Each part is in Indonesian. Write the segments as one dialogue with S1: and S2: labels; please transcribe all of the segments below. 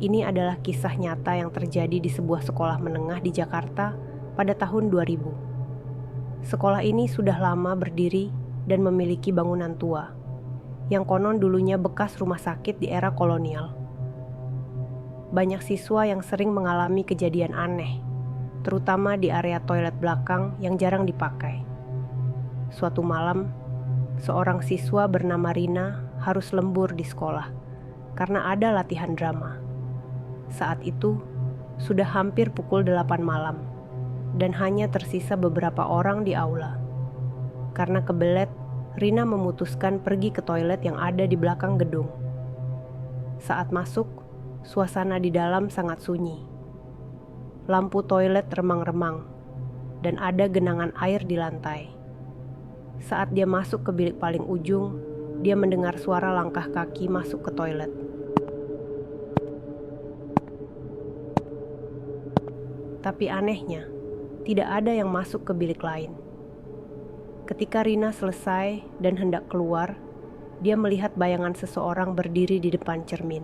S1: Ini adalah kisah nyata yang terjadi di sebuah sekolah menengah di Jakarta pada tahun 2000. Sekolah ini sudah lama berdiri dan memiliki bangunan tua, yang konon dulunya bekas rumah sakit di era kolonial. Banyak siswa yang sering mengalami kejadian aneh, terutama di area toilet belakang yang jarang dipakai. Suatu malam, seorang siswa bernama Rina harus lembur di sekolah karena ada latihan drama. Saat itu, sudah hampir pukul 8 malam, dan hanya tersisa beberapa orang di aula. Karena kebelet, Rina memutuskan pergi ke toilet yang ada di belakang gedung. Saat masuk, suasana di dalam sangat sunyi. Lampu toilet remang-remang, dan ada genangan air di lantai. Saat dia masuk ke bilik paling ujung, dia mendengar suara langkah kaki masuk ke toilet. Tapi anehnya, tidak ada yang masuk ke bilik lain. Ketika Rina selesai dan hendak keluar, dia melihat bayangan seseorang berdiri di depan cermin.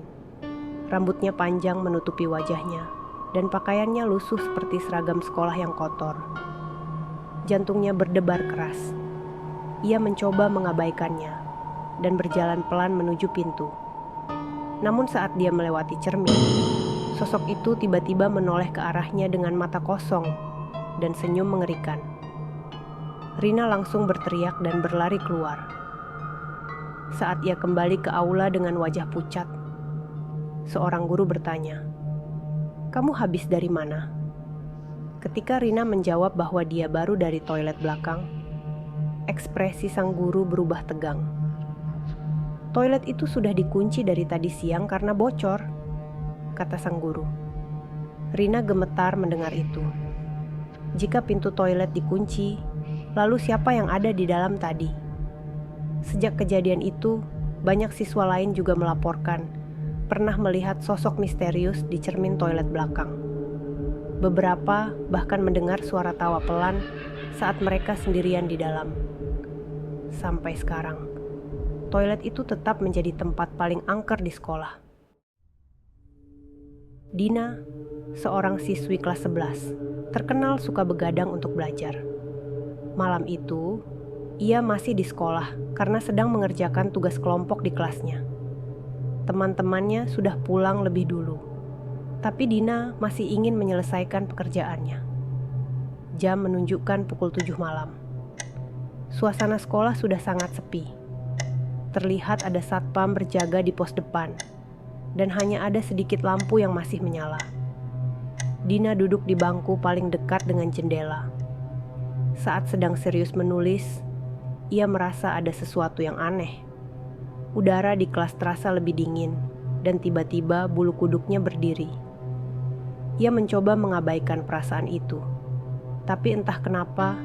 S1: Rambutnya panjang menutupi wajahnya, dan pakaiannya lusuh seperti seragam sekolah yang kotor. Jantungnya berdebar keras. Ia mencoba mengabaikannya, dan berjalan pelan menuju pintu. Namun saat dia melewati cermin, sosok itu tiba-tiba menoleh ke arahnya dengan mata kosong dan senyum mengerikan. Rina langsung berteriak dan berlari keluar. Saat ia kembali ke aula dengan wajah pucat, seorang guru bertanya, "Kamu habis dari mana?" Ketika Rina menjawab bahwa dia baru dari toilet belakang, ekspresi sang guru berubah tegang. "Toilet itu sudah dikunci dari tadi siang karena bocor," kata sang guru. Rina gemetar mendengar itu. Jika pintu toilet dikunci, lalu siapa yang ada di dalam tadi? Sejak kejadian itu, banyak siswa lain juga melaporkan pernah melihat sosok misterius di cermin toilet belakang. Beberapa bahkan mendengar suara tawa pelan saat mereka sendirian di dalam. Sampai sekarang, toilet itu tetap menjadi tempat paling angker di sekolah. Dina, seorang siswi kelas 11, terkenal suka begadang untuk belajar. Malam itu, ia masih di sekolah karena sedang mengerjakan tugas kelompok di kelasnya. Teman-temannya sudah pulang lebih dulu, tapi Dina masih ingin menyelesaikan pekerjaannya. Jam menunjukkan pukul 7 malam. Suasana sekolah sudah sangat sepi. Terlihat ada satpam berjaga di pos depan, dan hanya ada sedikit lampu yang masih menyala. Dina duduk di bangku paling dekat dengan jendela. Saat sedang serius menulis, ia merasa ada sesuatu yang aneh. Udara di kelas terasa lebih dingin, dan tiba-tiba bulu kuduknya berdiri. Ia mencoba mengabaikan perasaan itu, tapi entah kenapa,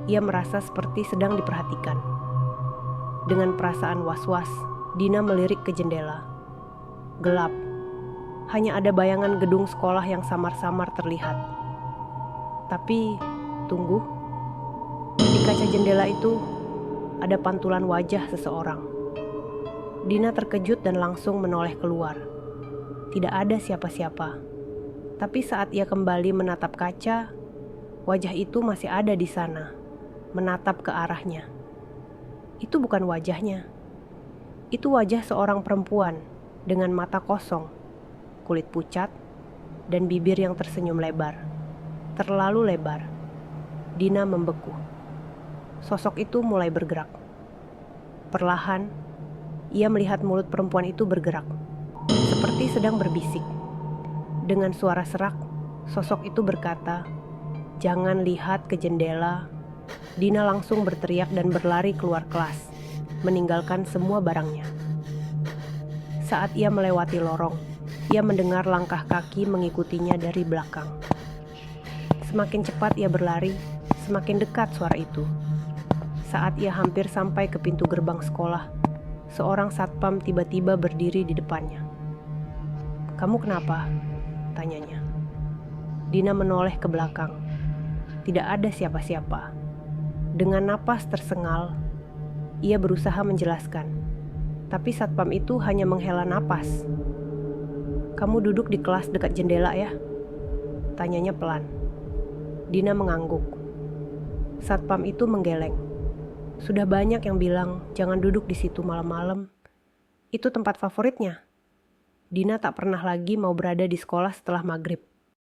S1: ia merasa seperti sedang diperhatikan. Dengan perasaan was-was, Dina melirik ke jendela. Gelap. Hanya ada bayangan gedung sekolah yang samar-samar terlihat. Tapi, tunggu. Di kaca jendela itu, ada pantulan wajah seseorang. Dina terkejut dan langsung menoleh keluar. Tidak ada siapa-siapa. Tapi saat ia kembali menatap kaca, wajah itu masih ada di sana, menatap ke arahnya. Itu bukan wajahnya. Itu wajah seorang perempuan dengan mata kosong, kulit pucat, dan bibir yang tersenyum lebar. Terlalu lebar. Dina membeku. Sosok itu mulai bergerak. Perlahan, ia melihat mulut perempuan itu bergerak, seperti sedang berbisik. Dengan suara serak, sosok itu berkata, "Jangan lihat ke jendela." Dina langsung berteriak dan berlari keluar kelas, meninggalkan semua barangnya. Saat ia melewati lorong, ia mendengar langkah kaki mengikutinya dari belakang. Semakin cepat ia berlari, semakin dekat suara itu. Saat ia hampir sampai ke pintu gerbang sekolah, seorang satpam tiba-tiba berdiri di depannya. "Kamu kenapa?" tanyanya. Dina menoleh ke belakang. Tidak ada siapa-siapa. Dengan napas tersengal, ia berusaha menjelaskan. Tapi satpam itu hanya menghela napas. Kamu duduk di kelas dekat jendela ya? Tanyanya pelan. Dina mengangguk. Satpam itu menggeleng. Sudah banyak yang bilang jangan duduk di situ malam-malam. Itu tempat favoritnya. Dina tak pernah lagi mau berada di sekolah setelah maghrib.